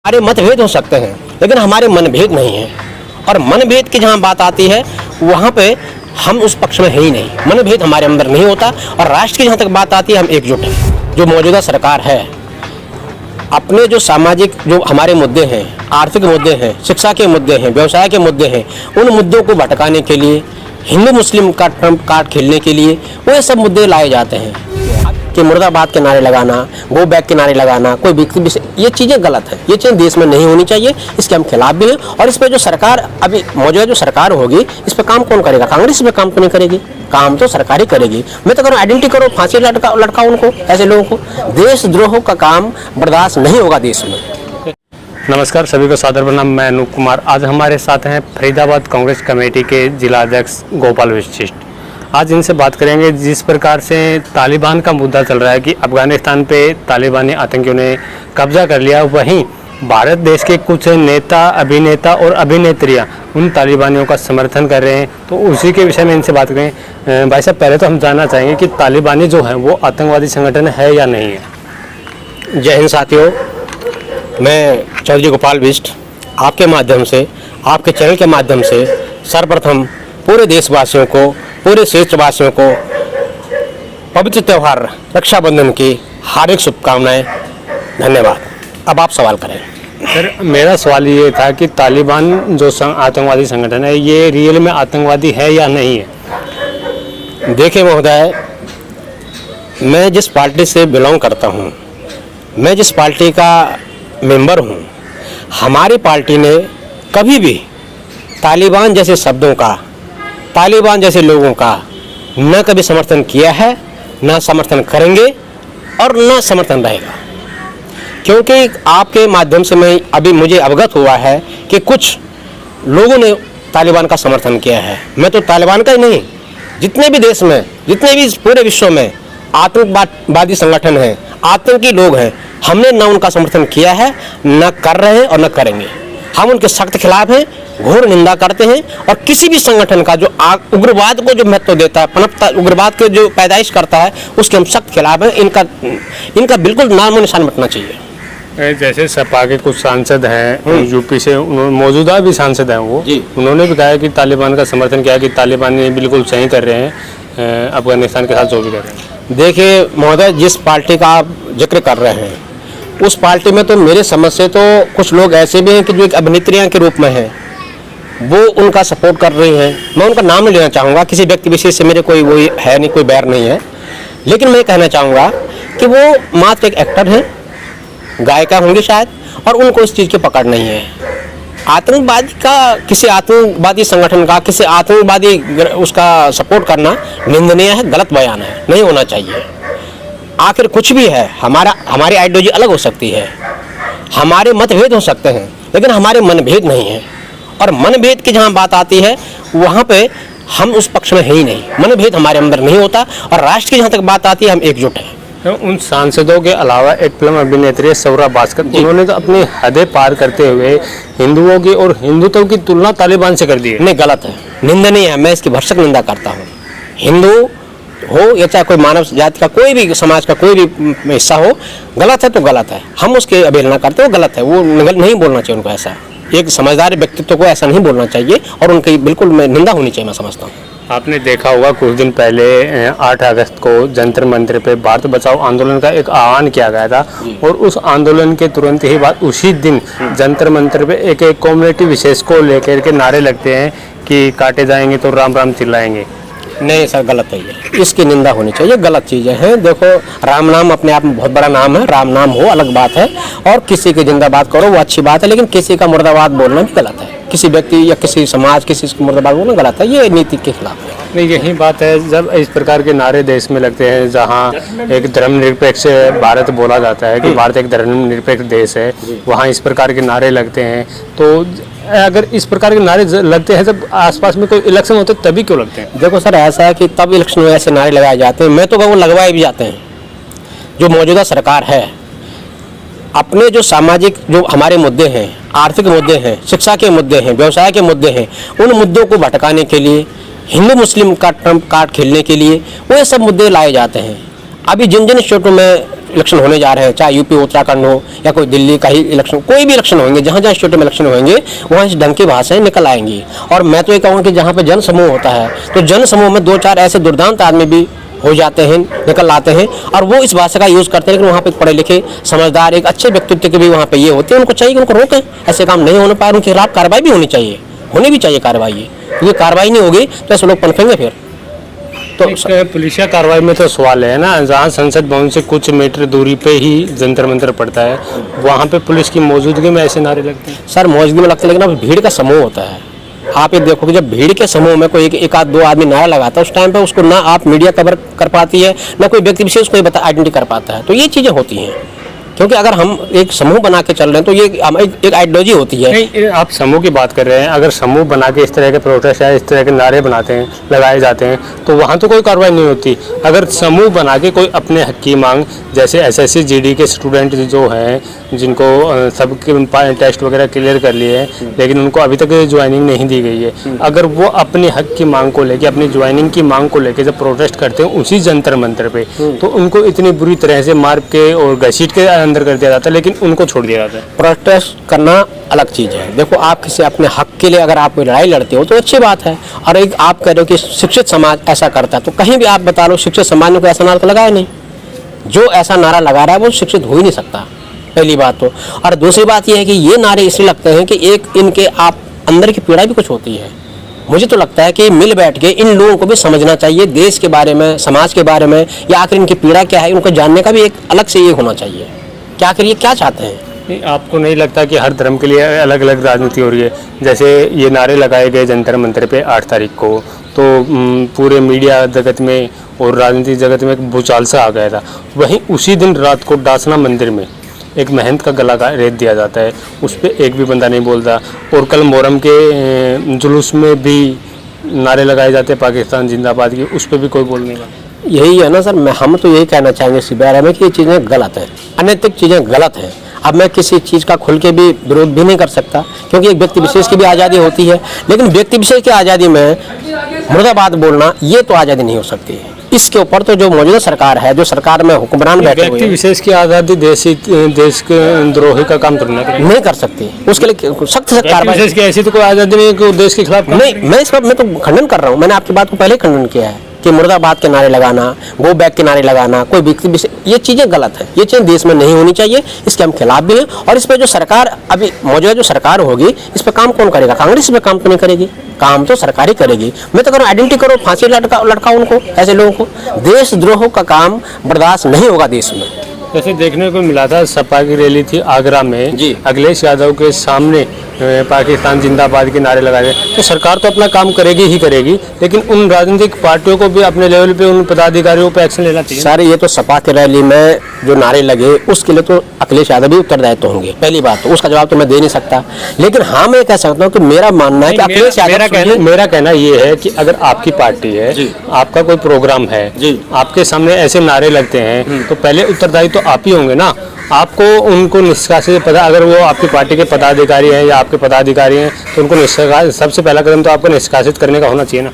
हमारे मतभेद हो सकते हैं लेकिन हमारे मनभेद नहीं है। और मनभेद की जहाँ बात आती है वहाँ पे हम उस पक्ष में है ही नहीं, मनभेद हमारे अंदर नहीं होता। और राष्ट्र की जहाँ तक बात आती है हम एकजुट हैं। जो मौजूदा सरकार है अपने जो सामाजिक जो हमारे मुद्दे हैं, आर्थिक मुद्दे हैं, शिक्षा के मुद्दे हैं, व्यवसाय के मुद्दे हैं, उन मुद्दों को भटकाने के लिए, हिंदू मुस्लिम का ट्रम्प कार्ड खेलने के लिए वो ये सब मुद्दे लाए जाते हैं कि मुर्दाबाद के नारे लगाना, गो बैक के नारे लगाना, कोई व्यक्ति, ये चीज़ें गलत है। ये चीज़ें देश में नहीं होनी चाहिए, इसके हम खिलाफ भी हैं। और इस पर जो सरकार अभी मौजूदा जो सरकार होगी इस पर काम कौन करेगा? कांग्रेस इस पर काम तो नहीं करेगी, काम तो सरकार ही करेगी। मैं तो कह रहा हूँ आइडेंटिटी करो, फांसी लटका उनको, ऐसे लोगों को। देशद्रोह का काम बर्दाश्त नहीं होगा देश में। नमस्कार, सभी को सादर प्रणाम। मैं अनूप कुमार। आज हमारे साथ हैं फरीदाबाद कांग्रेस कमेटी के जिला अध्यक्ष गोपाल वशिष्ठ। आज इनसे बात करेंगे जिस प्रकार से तालिबान का मुद्दा चल रहा है कि अफगानिस्तान पे तालिबानी आतंकियों ने कब्जा कर लिया, वहीं भारत देश के कुछ नेता, अभिनेता और अभिनेत्रियां उन तालिबानियों का समर्थन कर रहे हैं। तो उसी के विषय में इनसे बात करें। भाई साहब, पहले तो हम जानना चाहेंगे कि तालिबानी जो है वो आतंकवादी संगठन है या नहीं है? जय हिंद साथियों, मैं चौधरी गोपाल वशिष्ठ आपके माध्यम से, आपके चैनल के माध्यम से सर्वप्रथम पूरे देशवासियों को, पूरे क्षेत्रवासियों को पवित्र त्यौहार रक्षाबंधन की हार्दिक शुभकामनाएं। धन्यवाद। अब आप सवाल करें। सर, मेरा सवाल ये था कि तालिबान जो आतंकवादी संगठन है ये रियल में आतंकवादी है या नहीं है? देखिए महोदय, मैं जिस पार्टी से बिलोंग करता हूँ, मैं जिस पार्टी का मेंबर हूँ, हमारी पार्टी ने कभी भी तालिबान जैसे शब्दों का, तालिबान जैसे लोगों का न कभी समर्थन किया है, न समर्थन करेंगे और न समर्थन रहेगा। क्योंकि आपके माध्यम से मैं अभी मुझे अवगत हुआ है कि कुछ लोगों ने तालिबान का समर्थन किया है। मैं तो तालिबान का ही नहीं, जितने भी देश में, जितने भी पूरे विश्व में आतंकवादी संगठन हैं, आतंकी लोग हैं, हमने न उनका समर्थन किया है, न कर रहे हैं और न करेंगे। हम उनके सख्त खिलाफ हैं, घोर निंदा करते हैं। और किसी भी संगठन का जो उग्रवाद को जो महत्व देता है, पनपता, उग्रवाद के जो पैदाइश करता है, उसके हम सख्त खिलाफ हैं। इनका बिल्कुल नाम और निशान मिटना चाहिए। जैसे सपा के कुछ सांसद हैं यूपी से, मौजूदा भी सांसद हैं, वो उन्होंने भी कहा कि तालिबान का समर्थन किया कि तालिबान ये बिल्कुल सही कर रहे हैं अफगानिस्तान के साथ जो भी कर रहे हैं। देखिए महोदय, जिस पार्टी का आप जिक्र कर रहे हैं उस पार्टी में तो मेरे समझ से तो कुछ लोग ऐसे भी हैं कि जो एक अभिनेत्रियां के रूप में हैं, वो उनका सपोर्ट कर रही हैं। मैं उनका नाम नहीं लेना चाहूँगा, किसी व्यक्ति विशेष से मेरे कोई वही है नहीं, कोई बैर नहीं है। लेकिन मैं कहना चाहूँगा कि वो मात्र एक एक्टर हैं, गायिका होंगी शायद, और उनको इस चीज़ की पकड़ नहीं है। आतंकवादी का, किसी आतंकवादी संगठन का, किसी आतंकवादी उसका सपोर्ट करना निंदनीय है, गलत बयान है, नहीं होना चाहिए। आखिर कुछ भी है, हमारी आइडियोलॉजी अलग हो सकती है, हमारे मतभेद हो सकते हैं लेकिन हमारे मनभेद नहीं है। और मनभेद की जहाँ बात आती है वहाँ पे हम उस पक्ष में है ही नहीं, मनभेद हमारे अंदर नहीं होता। और राष्ट्र की जहाँ तक बात आती है हम एकजुट हैं। तो उन सांसदों के अलावा एक फिल्म अभिनेत्री सौरा भास्कर, उन्होंने तो अपनी हदें पार करते हुए हिंदुओं की और हिंदुत्व की तुलना तालिबान से कर दी है। नहीं, गलत है, निंदनीय है। मैं इसकी भरसक निंदा करता हूँ। हिंदू हो या चाहे कोई मानव जाति का कोई भी, समाज का कोई भी हिस्सा हो, गलत है तो गलत है, हम उसकी अवहेलना करते हो, गलत है। वो नहीं बोलना चाहिए उनको ऐसा, एक समझदार व्यक्तित्व को ऐसा नहीं बोलना चाहिए और उनकी बिल्कुल निंदा होनी चाहिए, मैं समझता हूँ। आपने देखा होगा कुछ दिन पहले 8 अगस्त को जंतर मंतर पे भारत बचाओ आंदोलन का एक आह्वान किया गया था, और उस आंदोलन के तुरंत ही बाद उसी दिन जंतर मंतर पे एक कम्युनिटी विशेष को लेकर के नारे लगते हैं कि काटे जाएंगे तो राम राम चिल्लाएंगे। नहीं सर, गलत है ये, इसकी निंदा होनी चाहिए, गलत चीज़ें हैं। देखो, राम नाम अपने आप में बहुत बड़ा नाम है, राम नाम हो अलग बात है, और किसी की जिंदाबाद करो वो अच्छी बात है, लेकिन किसी का मुर्दाबाद बोलना भी गलत है। किसी व्यक्ति या किसी समाज, किसी को मुर्दाबाद बोलना गलत है, ये नीति के खिलाफ है। नहीं, यही बात है, जब इस प्रकार के नारे देश में लगते हैं जहाँ एक धर्मनिरपेक्ष भारत बोला जाता है कि भारत एक धर्मनिरपेक्ष देश है, वहाँ इस प्रकार के नारे लगते हैं, तो अगर इस प्रकार के नारे लगते हैं जब आसपास में कोई इलेक्शन होते हैं तभी क्यों लगते हैं? देखो सर, ऐसा है कि तब इलेक्शन में ऐसे नारे लगाए जाते हैं, मैं तो कहूँ लगवाए भी जाते हैं। जो मौजूदा सरकार है अपने जो सामाजिक जो हमारे मुद्दे हैं, आर्थिक मुद्दे हैं, शिक्षा के मुद्दे हैं, व्यवसाय के मुद्दे हैं, उन मुद्दों को भटकाने के लिए, हिंदू मुस्लिम का ट्रम्प कार्ड खेलने के लिए वो ये सब मुद्दे लाए जाते हैं। अभी जिन जिन स्टेटों में इलेक्शन होने जा रहे हैं, चाहे यूपी उत्तराखंड हो या कोई दिल्ली का ही इलेक्शन, कोई भी इलेक्शन होंगे, जहाँ जहाँ स्टेट में इलेक्शन होंगे वहाँ इस ढंग की भाषाएं निकल आएंगी। और मैं तो ये कहूँगा कि जहाँ पे जन समूह होता है तो जन समूह में 2-4 ऐसे दुर्दांत आदमी भी हो जाते हैं, निकल आते हैं और वो इस भाषा का यूज़ करते हैं। लेकिन वहाँ पे पढ़े लिखे समझदार एक अच्छे व्यक्तित्व के भी वहाँ पे ये होते हैं, उनको चाहिए कि उनको रोकें, ऐसे काम नहीं होने पाए, उनके खिलाफ कार्रवाई भी होनी चाहिए, होनी भी चाहिए कार्रवाई। क्योंकि कार्रवाई नहीं होगी तो ऐसे लोग पनपेंगे फिर। तो पुलिसिया कार्रवाई में तो सवाल है ना, जहाँ संसद भवन से कुछ मीटर दूरी पे ही जंतर मंतर पड़ता है, वहाँ पे पुलिस की मौजूदगी में ऐसे नारे लगते हैं। सर मौजूदगी में लगता है, लेकिन अब भीड़ का समूह होता है। आप ये देखो कि जब भीड़ के समूह में कोई एक आध दो आदमी नारा लगाता है, उस टाइम पे उसको ना आप मीडिया कवर कर पाती है, ना कोई व्यक्ति विशेष कोई आइडेंटिटी कर पाता है। तो ये चीज़ें होती हैं, क्योंकि अगर हम एक समूह बना के चल रहे हैं तो ये एक आइडियोलॉजी होती है। नहीं, आप समूह की बात कर रहे हैं, अगर समूह बना के इस तरह के प्रोटेस्ट या इस तरह के नारे बनाते हैं, लगाए जाते हैं, तो वहाँ तो कोई कार्रवाई नहीं होती। अगर समूह बना के कोई अपने हक की मांग, जैसे एसएससी जीडी के स्टूडेंट जो हैं, जिनको सबके टेस्ट वगैरह क्लियर कर लिए हैं लेकिन उनको अभी तक ज्वाइनिंग नहीं दी गई है, अगर वो अपने हक की मांग को लेके, अपनी ज्वाइनिंग की मांग को लेके जब प्रोटेस्ट करते हैं उसी जंतर मंतर पे, तो उनको इतनी बुरी तरह से मार के और घसीट के अंदर कर दिया जाता है, लेकिन उनको छोड़ दिया जाता है। प्रोटेस्ट करना अलग चीज़ है। देखो, आप किसी अपने हक के लिए अगर आप कोई लड़ाई लड़ते हो तो अच्छी बात है, और एक आप कह रहे हो कि शिक्षित समाज ऐसा करता है, तो कहीं भी आप बता लो शिक्षित समाज ने कोई ऐसा नारा तो लगाया नहीं। जो ऐसा नारा लगा रहा है वो शिक्षित हो ही नहीं सकता, पहली बात तो। और दूसरी बात यह है कि ये नारे इसलिए लगते हैं कि एक इनके आप अंदर की पीड़ा भी कुछ होती है। मुझे तो लगता है कि मिल बैठ के इन लोगों को भी समझना चाहिए देश के बारे में, समाज के बारे में, या आखिर इनकी पीड़ा क्या है, उनको जानने का भी एक अलग से ये होना चाहिए कि आखिर ये क्या चाहते हैं। नहीं, आपको नहीं लगता कि हर धर्म के लिए अलग अलग राजनीति हो रही है? जैसे ये नारे लगाए गए जंतर मंतर पे 8 तारीख को, तो पूरे मीडिया जगत में और राजनीतिक जगत में एक भूचाल सा आ गया था। वहीं उसी दिन रात को डासना मंदिर में एक महंत का गला रेत दिया जाता है, उस पर एक भी बंदा नहीं बोलता। और कल मोहर्रम के जुलूस में भी नारे लगाए जाते हैं पाकिस्तान जिंदाबाद की, उस पर भी कोई बोल नहीं रहा। यही है ना सर, हम तो यही कहना चाहेंगे इस बारे में कि ये चीज़ें गलत हैं, अनैतिक चीज़ें गलत हैं। अब मैं किसी चीज़ का खुल के भी विरोध भी नहीं कर सकता, क्योंकि एक व्यक्ति विशेष की भी आज़ादी होती है, लेकिन व्यक्ति विशेष की आज़ादी में मुर्दाबाद बोलना ये तो आज़ादी नहीं हो सकती है। इसके ऊपर तो जो मौजूदा सरकार है, जो सरकार में हुक्मरान बैठे हुए, व्यक्ति विशेष की आज़ादी देश के द्रोही का काम नहीं कर सकती। उसके लिए सख्त से कार्रवाई। विशेष की ऐसी तो कोई आज़ादी नहीं कि देश के खिलाफ नहीं, मैं इस पर मैं तो खंडन कर रहा हूँ। मैंने आपकी बात को पहले खंडन किया है कि मुर्दाबाद के नारे लगाना, गो बैक के नारे लगाना, कोई व्यक्ति, ये चीज़ें गलत है, ये चीज़ें देश में नहीं होनी चाहिए। इसके हम खिलाफ भी हैं। और इस पर जो सरकार अभी मौजूदा जो सरकार होगी, इस पर काम कौन करेगा? कांग्रेस इस पर काम तो नहीं करेगी, काम तो सरकार ही करेगी। मैं तो कह रहा हूँ आइडेंटिटी करो, फांसी लटकाओ उनको, ऐसे लोगों को। देशद्रोह का काम बर्दाश्त नहीं होगा देश में। जैसे देखने को मिला था, सपा की रैली थी आगरा में जी, अखिलेश यादव के सामने पाकिस्तान जिंदाबाद के नारे लगाए गए। तो सरकार तो अपना काम करेगी ही करेगी, लेकिन उन राजनीतिक पार्टियों को भी अपने लेवल पे उन पदाधिकारियों पे एक्शन लेना चाहिए। सर, ये तो सपा की रैली में जो नारे लगे उसके लिए तो अखिलेश यादव भी उत्तरदायित्व होंगे, पहली बात तो। उसका जवाब तो मैं दे नहीं सकता, लेकिन हाँ मैं कह सकता हूँ कि मेरा मानना है कि अखिलेश यादव, मेरा कहना ये है कि अगर आपकी पार्टी है, आपका कोई प्रोग्राम है, आपके सामने ऐसे नारे लगते हैं, तो पहले उत्तरदायी तो आप ही होंगे ना। आपको उनको निष्कासित पता, अगर वो आपकी पार्टी के पदाधिकारी हैं या आपके पदाधिकारी हैं, तो उनको सबसे पहला कदम तो आपको निष्कासित करने का होना चाहिए ना।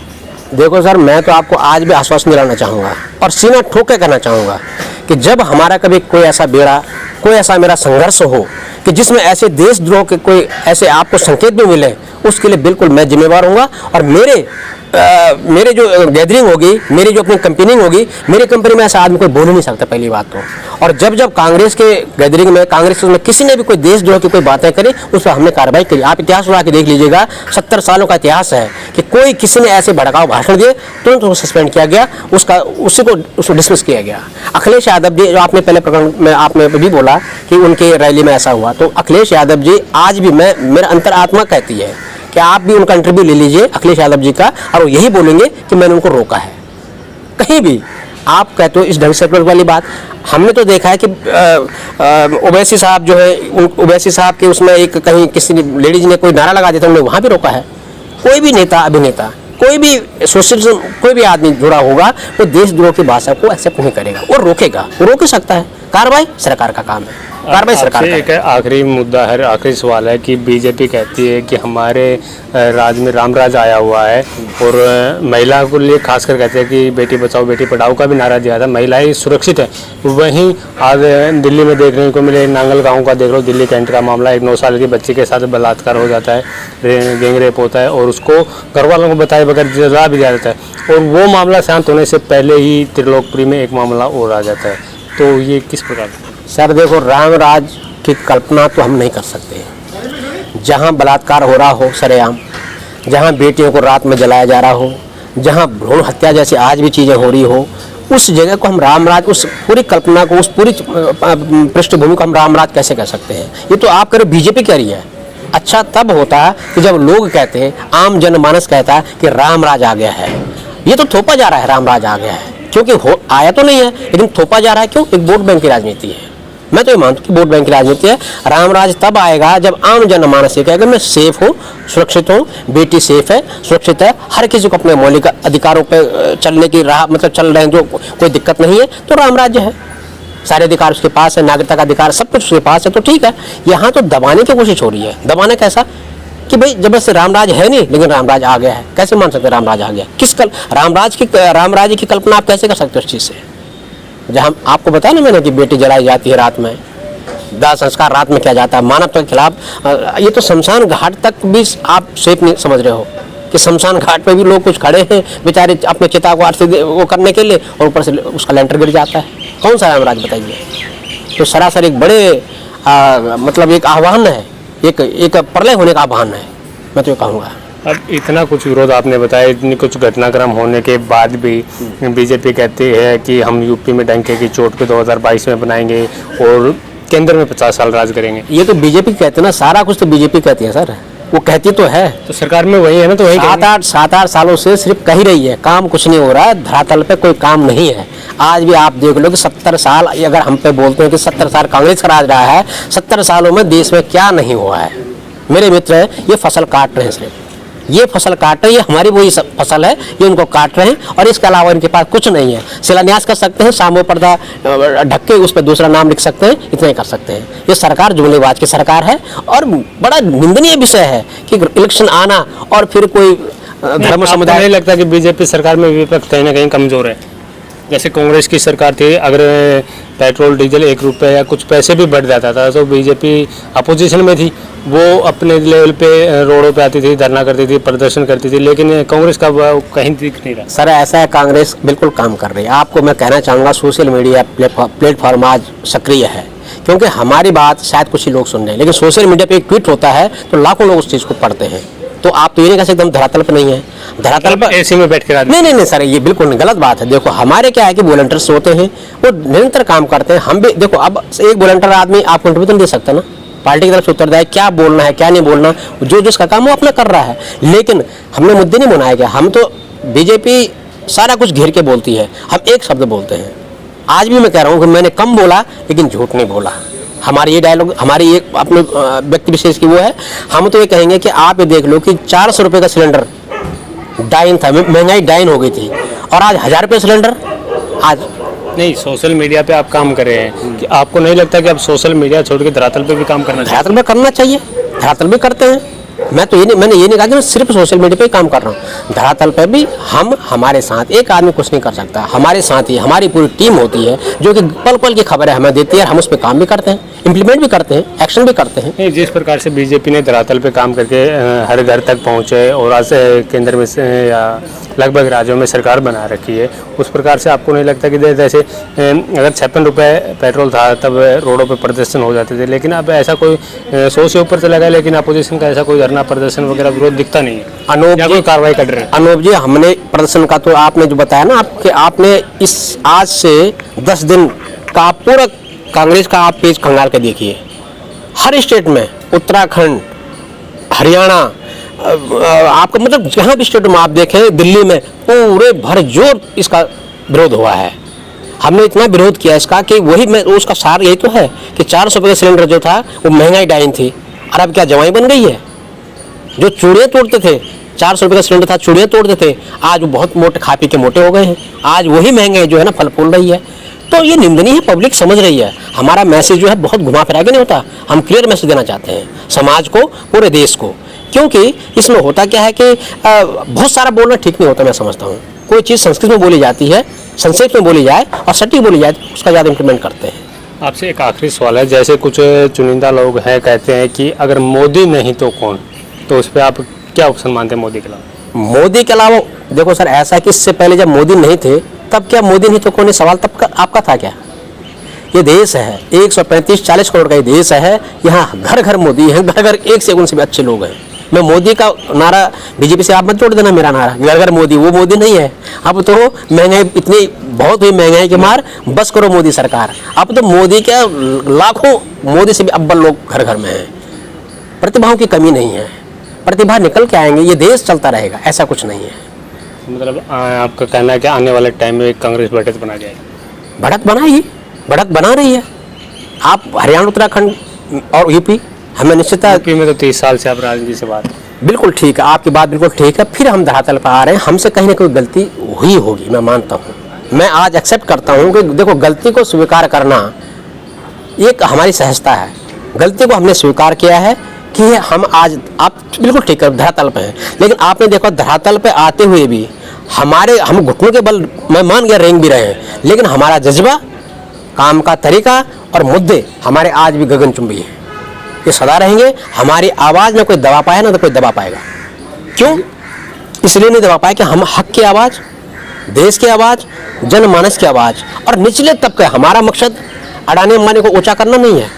देखो सर, मैं तो आपको आज भी आश्वासन दिलाना चाहूँगा और सीना ठोक के कहना चाहूँगा कि जब हमारा कभी कोई ऐसा बेड़ा, कोई ऐसा मेरा संघर्ष हो कि जिसमें ऐसे देशद्रोह के कोई ऐसे आपको संकेत भी मिले, उसके लिए बिल्कुल मैं जिम्मेवार हूँगा। और मेरे जो गैदरिंग होगी, मेरी जो अपनी कंपेनिंग होगी, मेरी कंपनी में ऐसा आदमी कोई बोल ही नहीं सकता, पहली बात तो। और जब कांग्रेस के गैदरिंग में, कांग्रेस में किसी ने भी कोई देशद्रोह की कोई बातें करी, उस पर हमने कार्रवाई करी। आप इतिहास उड़ा के देख लीजिएगा, 70 सालों का इतिहास है कि कोई किसी ने ऐसे भड़काऊ भाषण दिए तुरंत उसको सस्पेंड किया गया, उसको डिसमिस किया गया। अखिलेश यादव जी, जो आपने पहले प्रकरण में आपने भी बोला कि उनके रैली में ऐसा हुआ, तो अखिलेश यादव जी आज भी मेरा अंतरात्मा कहती है कि आप भी उनका इंटरव्यू ले लीजिए अखिलेश यादव जी का, और वो यही बोलेंगे कि मैंने उनको रोका है। कहीं भी आप कहते हो इस ढंग से वाली बात, हमने तो देखा है कि ओवैसी साहब जो है, ओवैसी साहब के उसमें एक कहीं किसी लेडीज ने कोई नारा लगा दिया था, उन्होंने वहाँ भी रोका है। कोई भी नेता, अभिनेता, कोई भी सोशलिज्म, कोई भी आदमी जुड़ा होगा, वो देशद्रोह की भाषा को एक्सेप्ट नहीं करेगा, वो रोकेगा, वो रोक सकता है। कार्रवाई सरकार का काम है। कार्रवाई सरकार आपसे करे। एक आखिरी मुद्दा है, आखिरी सवाल है कि बीजेपी कहती है कि हमारे राज्य में रामराज आया हुआ है और महिला को लिए खासकर कहते हैं कि बेटी बचाओ बेटी पढ़ाओ का भी नारा दिया था, महिलाएं सुरक्षित है। वहीं आज दिल्ली में देखने को मिले, नांगल गांव का देख लो, दिल्ली कैंट का मामला, एक 9 साल की बच्ची के साथ बलात्कार हो जाता है, गैंग रेप होता है और उसको घर वालों को बताए बगैर जला भी दिया जाता है और वो मामला शांत होने से पहले ही त्रिलोकपुरी में एक मामला और आ जाता है। तो ये किस प्रकार? सर देखो, रामराज की कल्पना तो हम नहीं कर सकते। जहाँ बलात्कार हो रहा हो सरेआम, जहाँ बेटियों को रात में जलाया जा रहा हो, जहाँ भ्रूण हत्या जैसी आज भी चीज़ें हो रही हो, उस जगह को हम रामराज, उस पूरी कल्पना को, उस पूरी पृष्ठभूमि को हम रामराज कैसे कह सकते हैं? ये तो आप कह रहे बीजेपी कह रही है। अच्छा तब होता है कि जब लोग कहते हैं, आम जनमानस कहता है कि रामराज आ गया है। ये तो थोपा जा रहा है रामराज आ गया है, क्योंकि हो आया तो नहीं है लेकिन थोपा जा रहा है। क्यों? एक वोट बैंक की राजनीति है। मैं तो ये मानता हूँ कि वोट बैंक की राजनीति है। रामराज तब आएगा जब आम जनमानस ये कहेगा मैं सेफ हूँ, सुरक्षित हूँ, बेटी सेफ है, सुरक्षित है, हर किसी को अपने मौलिक अधिकारों पे चलने की राह, मतलब चल रहे हैं, जो कोई दिक्कत नहीं है, तो रामराज्य है। सारे अधिकार उसके पास है, नागरिकता का अधिकार सब कुछ उसके पास है, तो ठीक है। यहाँ तो दबाने की कोशिश हो रही है। दबाने कैसा कि भाई जबरदस्ती रामराज है नहीं लेकिन रामराज आ गया है। कैसे मान सकते रामराज आ गया? किस रामराज की कल्पना आप कैसे कर सकते हो उस चीज़ से? जहाँ आपको बताया ना मैंने कि बेटी जलाई जाती है रात में, दाह संस्कार रात में किया जाता है, मानवता के खिलाफ। ये तो शमशान घाट तक भी आप सेफ नहीं समझ रहे हो कि शमशान घाट पे भी लोग कुछ खड़े हैं बेचारे अपने चिता को आरती वो करने के लिए, और ऊपर से उसका लेंटर गिर जाता है। कौन सा रामराज बताइए? तो सरासर एक बड़े मतलब एक आह्वान है, एक प्रलय होने का आह्वान है, मैं तो ये कहूँगा। अब इतना कुछ विरोध आपने बताया, इतनी कुछ घटनाक्रम होने के बाद भी बीजेपी कहती है कि हम यूपी में डंके की चोट पे 2022 में बनाएंगे और केंद्र में 50 साल राज करेंगे। ये तो बीजेपी कहते हैं ना, सारा कुछ तो बीजेपी कहती है सर, वो कहती तो है। तो सरकार में वही है ना, तो वही 7-8 सालों से सिर्फ कह ही रही है, काम कुछ नहीं हो रहा है, धरातल पे कोई काम नहीं है। आज भी आप देख लो कि 70 साल, अगर हम पे बोलते हैं कि 70 साल कांग्रेस का राज रहा है, 70 सालों में देश में क्या नहीं हुआ है। मेरे मित्र है, ये फसल काट रहे हैं, सिर्फ ये फसल काट रहे हैं, ये हमारी वही फसल है, ये उनको काट रहे हैं और इसके अलावा इनके पास कुछ नहीं है। शिलान्यास कर सकते हैं, सामो पर्दा ढक के उस पर दूसरा नाम लिख सकते हैं, इतना ही कर सकते हैं। ये सरकार जुमलेबाज की सरकार है और बड़ा निंदनीय विषय है कि इलेक्शन आना और फिर कोई धर्म समुदाय। नहीं लगता कि बीजेपी सरकार में विपक्ष कहीं ना कहीं कमजोर है? जैसे कांग्रेस की सरकार थी, अगर पेट्रोल डीजल 1 रुपये या कुछ पैसे भी बढ़ जाता था तो बीजेपी अपोजिशन में थी, वो अपने लेवल पे रोडों पे आती थी, धरना करती थी, प्रदर्शन करती थी, लेकिन कांग्रेस का कहीं दिख नहीं रहा। सर ऐसा है, कांग्रेस बिल्कुल काम कर रही है। आपको मैं कहना चाहूँगा सोशल मीडिया प्लेटफॉर्म आज सक्रिय है, क्योंकि हमारी बात शायद कुछ ही लोग सुन रहे हैं, लेकिन सोशल मीडिया पे एक ट्वीट होता है तो लाखों लोग उस चीज़ को पढ़ते हैं। तो आप तो ये नहीं कह सकते हम धरातल पर नहीं है, धरातल पर एसी में बैठ के नहीं सर, ये बिल्कुल गलत बात है। देखो हमारे क्या है कि वॉलंटियर्स होते हैं, वो निरंतर काम करते हैं। हम भी देखो, अब एक वॉलंटियर आदमी आप कंट्रीब्यूशन दे सकता ना, पार्टी की तरफ से उत्तरदायी क्या बोलना है क्या नहीं बोलना, जो जिसका काम वो अपना कर रहा है। लेकिन हमने मुद्दे नहीं बनाया गया, हम तो बीजेपी सारा कुछ घेर के बोलती है, हम एक शब्द बोलते हैं। आज भी मैं कह रहा हूँ कि मैंने कम बोला लेकिन झूठ नहीं बोला। हमारी ये डायलॉग, हमारी एक अपने व्यक्ति विशेष की वो है, हम तो ये कहेंगे कि आप ये देख लो कि 400 रुपये का सिलेंडर डाइन था, महंगाई डाइन हो गई थी, और आज 1000 रुपये सिलेंडर। आज नहीं, सोशल मीडिया पे आप काम कर रहे हैं कि आपको नहीं लगता कि अब सोशल मीडिया छोड़ के धरातल पे भी काम करना चाहिए? धरातल में करना चाहिए, धरातल भी करते हैं। मैंने ये नहीं कहा कि मैं सिर्फ सोशल मीडिया पे ही काम कर रहा हूँ, धरातल पे भी हम, हमारे साथ एक आदमी कुछ नहीं कर सकता, हमारे साथ ही हमारी पूरी टीम होती है जो कि पल पल की खबरें हमें देती है, हम उस पर काम भी करते हैं, इम्प्लीमेंट भी करते हैं, एक्शन भी करते हैं। नहीं, जिस प्रकार से बीजेपी ने धरातल पे काम करके हर घर तक पहुँचे और आज केंद्र में या लगभग राज्यों में सरकार बना रखी है, उस प्रकार से आपको नहीं लगता कि जैसे अगर 56 रुपये पेट्रोल था तब रोडों पे प्रदर्शन हो जाते थे, लेकिन अब ऐसा कोई 100 से ऊपर चला गया, लेकिन अपोजिशन का ऐसा कोई धरना प्रदर्शन वगैरह विरोध दिखता नहीं है? अनूप या कोई कार्रवाई कर रहे हैं? अनूप जी, हमने प्रदर्शन का तो आपने जो बताया ना, आपने इस आज से 10 दिन का पूरा कांग्रेस का आप पेज खंगाल के देखिए, हर स्टेट में, उत्तराखंड, हरियाणा, आपको मतलब जहाँ भी स्टेट में आप देखें, दिल्ली में पूरे भरजोर इसका विरोध हुआ है। हमने इतना विरोध किया इसका कि वही मैं उसका सार यही तो है कि 400 रुपये का सिलेंडर जो था वो महंगाई डाइन थी, और अब क्या जवाई बन गई है? जो चूड़ियाँ तोड़ते थे, 400 रुपये का सिलेंडर था, चूड़ियाँ तोड़ते थे, आज वो बहुत मोटे खा पी के मोटे हो गए हैं। आज वही महंगाई जो है ना फल फूल रही है। तो ये निंदनीय है, पब्लिक समझ रही है। हमारा मैसेज जो है बहुत घुमा फिरा के नहीं होता, हम क्लियर मैसेज देना चाहते हैं समाज को, पूरे देश को। क्योंकि इसमें होता क्या है कि बहुत सारा बोलना ठीक नहीं होता, मैं समझता हूँ। कोई चीज़ संस्कृत में बोली जाती है, संक्षेप में बोली जाए और सटीक बोली जाए, उसका ज़्यादा इम्प्लीमेंट करते हैं। आपसे एक आखिरी सवाल है, जैसे कुछ चुनिंदा लोग हैं कहते हैं कि अगर मोदी नहीं तो कौन, तो उस पर आप क्या ऑप्शन मानते हैं मोदी के अलावा? मोदी के अलावा देखो सर, ऐसा है कि इससे पहले जब मोदी नहीं थे तब क्या मोदी नहीं तो कौन, सवाल तब का आपका था क्या? ये देश है 135-40 करोड़ का ये देश है, यहाँ घर घर मोदी है, घर घर एक से उनसे भी अच्छे लोग हैं। मैं मोदी का नारा बीजेपी से आप मत जोड़ देना, मेरा नारा घर घर मोदी, वो मोदी नहीं है। अब तो महंगाई इतनी बहुत हुई, महंगाई की मार, बस करो मोदी सरकार। अब तो मोदी के लाखों, मोदी से भी अव्वल लोग घर घर में हैं। प्रतिभाओं की कमी नहीं है, प्रतिभा निकल के आएंगे, ये देश चलता रहेगा, ऐसा कुछ नहीं है। मतलब आपका कहना है कि आने वाले टाइम में कांग्रेस बढ़त बना जाएगी? बढ़त बनाएगी, बढ़त बना रही है। आप हरियाणा, उत्तराखंड और यूपी, हमें निश्चित यूपी में तो 30 साल से आप राजनीति से बात। बिल्कुल ठीक है, आपकी बात बिल्कुल ठीक है। फिर हम धरातल पर आ रहे हैं, हमसे कहीं ना कोई गलती हुई होगी, मैं मानता हूँ। मैं आज एक्सेप्ट करता हूँ कि देखो, गलती को स्वीकार करना एक हमारी सहजता है। गलती को हमने स्वीकार किया है कि हम आज, आप बिल्कुल ठीक है, धरातल पे हैं। लेकिन आपने देखो, धरातल पे आते हुए भी हम घुटनों के बल, मैं मान गया, रेंग भी रहे हैं, लेकिन हमारा जज्बा, काम का तरीका और मुद्दे हमारे आज भी गगनचुंबी हैं। ये सदा रहेंगे। हमारी आवाज़ में कोई दबा पाया ना तो कोई दबा पाएगा। क्यों? इसलिए नहीं दबा पाए कि हम हक की आवाज़, देश की आवाज़, जनमानस की आवाज़ और निचले तबके, हमारा मकसद अडानी अंबानी को ऊंचा करना नहीं है।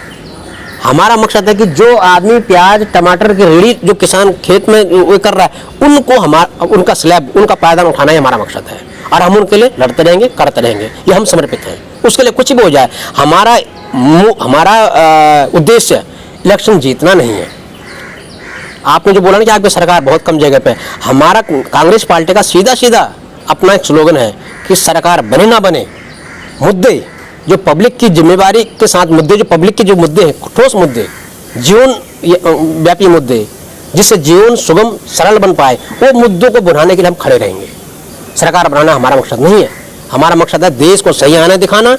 हमारा मकसद है कि जो आदमी प्याज टमाटर की रेड़ी, जो किसान खेत में वो कर रहा है, उनको उनका स्लैब, उनका पायदान उठाना ही हमारा मकसद है। और हम उनके लिए लड़ते रहेंगे, करते रहेंगे, ये हम समर्पित हैं। उसके लिए कुछ भी हो जाए, हमारा उद्देश्य इलेक्शन जीतना नहीं है। आपने जो बोला ना कि आपकी सरकार बहुत कम जगह पे, हमारा कांग्रेस पार्टी का सीधा सीधा अपना एक स्लोगन है कि सरकार बने ना बने, मुद्दे जो पब्लिक की जिम्मेवारी के साथ, मुद्दे जो पब्लिक के जो मुद्दे हैं, ठोस मुद्दे, जीवन व्यापी मुद्दे, जिससे जीवन सुगम सरल बन पाए, वो मुद्दों को बढ़ाने के लिए हम खड़े रहेंगे। सरकार बनाना हमारा मकसद नहीं है। हमारा मकसद है देश को सही आना दिखाना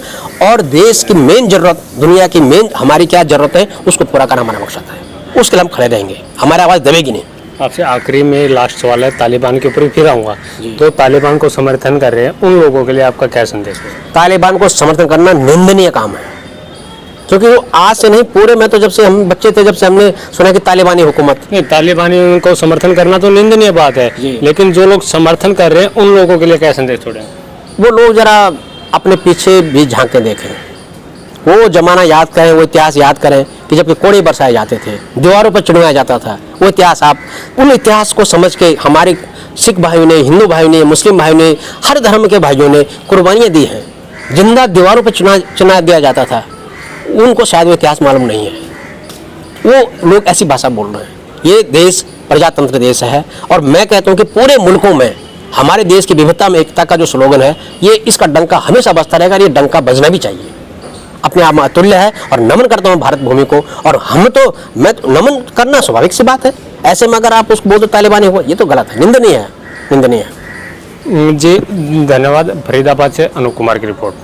और देश की मेन जरूरत, दुनिया की मेन हमारी क्या जरूरत है, उसको पूरा करना हमारा मकसद है। उसके लिए हम खड़े रहेंगे, हमारी आवाज़ दबेगी नहीं। आपसे आखिरी में लास्ट सवाल है, तालिबान के ऊपर ही फिर आऊँगा। तो तालिबान को समर्थन कर रहे हैं उन लोगों के लिए आपका क्या संदेश है? तालिबान को समर्थन करना निंदनीय काम है, क्योंकि वो आज से नहीं, पूरे में तो जब से हम बच्चे थे, जब से हमने सुना कि तालिबानी हुकूमत। नहीं, तालिबानी को समर्थन करना तो निंदनीय बात है, लेकिन जो लोग समर्थन कर रहे हैं उन लोगों के लिए क्या संदेश छोड़ें? वो लोग जरा अपने पीछे भी झांक के देखें, वो जमाना याद करें, वो इतिहास याद करें कि जब कोड़े बरसाए जाते थे, दीवारों पर चुनवाया जाता था, वो इतिहास, आप उन इतिहास को समझ के, हमारे सिख भाइयों ने, हिंदू भाइयों ने, मुस्लिम भाइयों ने, हर धर्म के भाइयों ने कुर्बानियाँ दी हैं, जिंदा दीवारों पर चुना दिया जाता था। उनको शायद वो इतिहास मालूम नहीं है, वो लोग ऐसी भाषा बोल रहे हैं। ये देश प्रजातंत्र देश है और मैं कहता हूँ कि पूरे मुल्कों में हमारे देश की विविधता में एकता का जो स्लोगन है, ये इसका डंका हमेशा बजता रहेगा। ये डंका बजना भी चाहिए, अपने आप में अतुल्य है। और नमन करता हूँ भारत भूमि को, और मैं तो नमन करना स्वाभाविक सी बात है। ऐसे में अगर आप उसको बोल दो तालिबानी हो, ये तो गलत है, निंदनीय है, निंदनीय है। जी धन्यवाद। फरीदाबाद से अनूप कुमार की रिपोर्ट।